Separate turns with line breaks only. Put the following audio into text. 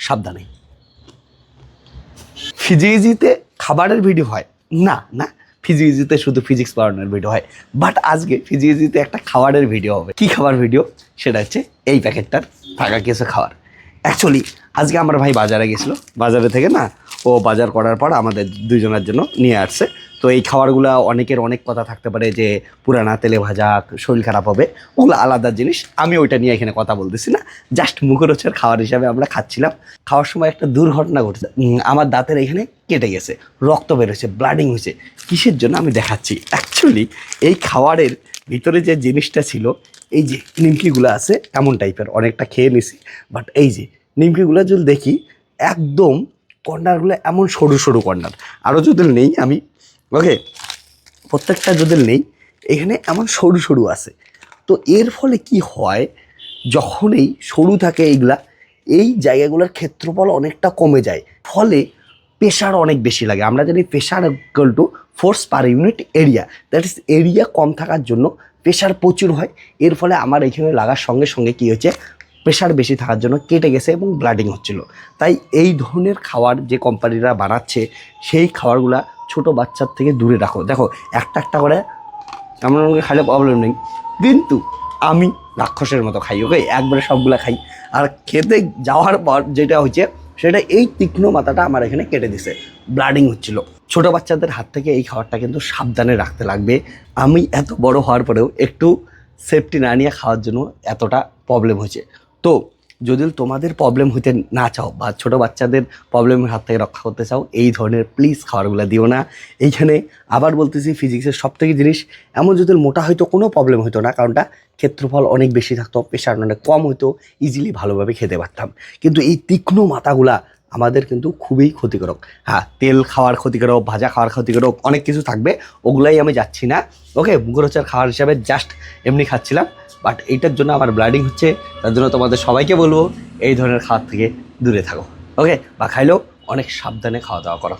সাবধানে। ফিজিক্সিতে খাবারের ভিডিও হয় না, না ফিজিক্সিতে শুধু ফিজিক্স পড়ানোর ভিডিও হয়, বাট আজকে ফিজিক্সিতে একটা খাবারের ভিডিও হবে। কি খাবার ভিডিও? সেটা হচ্ছে এই প্যাকেটটার থাকা কিছু খাবার। অ্যাকচুয়ালি আজকে আমার ভাই বাজারে গেছিলো, বাজারে থেকে না ও বাজার করার পর আমাদের দুজনের জন্য নিয়ে আসছে। তো এই খাবারগুলো অনেকের অনেক কথা থাকতে পারে যে পুরানা তেলে ভাজা, শরীর খারাপ হবে, ওগুলো আলাদা জিনিস। আমি ওইটা নিয়ে এখানে কথা বলতেছি না, জাস্ট মুখরোচক খাবার হিসাবে আমরা খাচ্ছিলাম। খাওয়ার সময় একটা দুর্ঘটনা ঘটেছে, আমার দাঁতের এখানে কেটে গেছে, রক্ত বেরোচ্ছে, ব্লাডিং হয়েছে। কিসের জন্য আমি দেখাচ্ছি। অ্যাকচুয়ালি এই খাবারের ভিতরে যে জিনিসটা ছিল, এই যে নিমকিগুলো আছে এমন টাইপের, অনেকটা খেয়ে নিছি, বাট এই যে নিমকিগুলো যদি দেখি একদম কর্নারগুলো এমন সরু সরু কর্নার, আরও যদি নেই আমি, ওকে প্রত্যেকটা যদি নেই এখানে এমন সরু সরু আছে। তো এর ফলে কি হয়, যখন এই সরু থাকে এইগুলা, এই জায়গাগুলোর ক্ষেত্রফল অনেকটা কমে যায়, ফলে প্রেশার অনেক বেশি লাগে। আমরা জানি pressure equal to force per unit area, that is area কম থাকার জন্য প্রেশার প্রচুর হয়। এর ফলে আমার এখানে লাগার সঙ্গে সঙ্গে কী হচ্ছে, প্রেশার বেশি থাকার জন্য কেটে গেছে এবং ব্লাডিং হচ্ছিল। তাই এই ধরনের খাবার যে কোম্পানিরা বানাচ্ছে, সেই খাবারগুলা ছোট বাচ্চার থেকে দূরে রাখো। দেখো একটা একটা করে আমার খাইলে প্রবলেম নেই, কিন্তু আমি রাক্ষসের মতো খাই, ওকে একবারে সবগুলা খাই। আর খেতে যাওয়ার পর যেটা হচ্ছে, সেটা এই তীক্ষ্ণ মাথাটা আমার এখানে কেটে দিছে, ব্লাডিং হচ্ছিল। ছোটো বাচ্চাদের হাত থেকে এই খাবারটা কিন্তু সাবধানে রাখতে লাগবে। আমি এত বড় হওয়ার পরেও একটু সেফটি না নিয়ে খাওয়ার জন্য এতটা প্রবলেম হয়েছে। তো যদি তোমাদের প্রবলেম হইতে না চাও বা ছোটো বাচ্চাদের প্রবলেমের হাত থেকে রক্ষা করতে চাও, এই ধরনের প্লিজ খাবারগুলো দিও না। এইখানে আবার বলতেছি, ফিজিক্সের সবথেকে জিনিস এমন, যদি মোটা হয়তো কোনো প্রবলেম হতো না, কারণটা ক্ষেত্রফল অনেক বেশি থাকতো, প্রেশার অনেক কম হতো, ইজিলি ভালোভাবে খেতে পারতাম। কিন্তু এই তীক্ষ্ণ মাথাগুলা আমাদের কিন্তু খুবই ক্ষতিকারক। হ্যাঁ, তেল খাওয়ার ক্ষতিকারক, ভাজা খাওয়ার ক্ষতিকারক, অনেক কিছু থাকবে, ওগুলাই আমি যাচ্ছি না। ওকে, মুখরোচক খাবার হিসাবে জাস্ট এমনি খাচ্ছিলাম, বাট এইটার জন্য আমার ব্লাডিং হচ্ছে। তার জন্য তোমাদের সবাইকে বলবো এই ধরনের খাবার থেকে দূরে থাকো, ওকে, বা খাইলেও অনেক সাবধানে খাওয়া দাওয়া করো।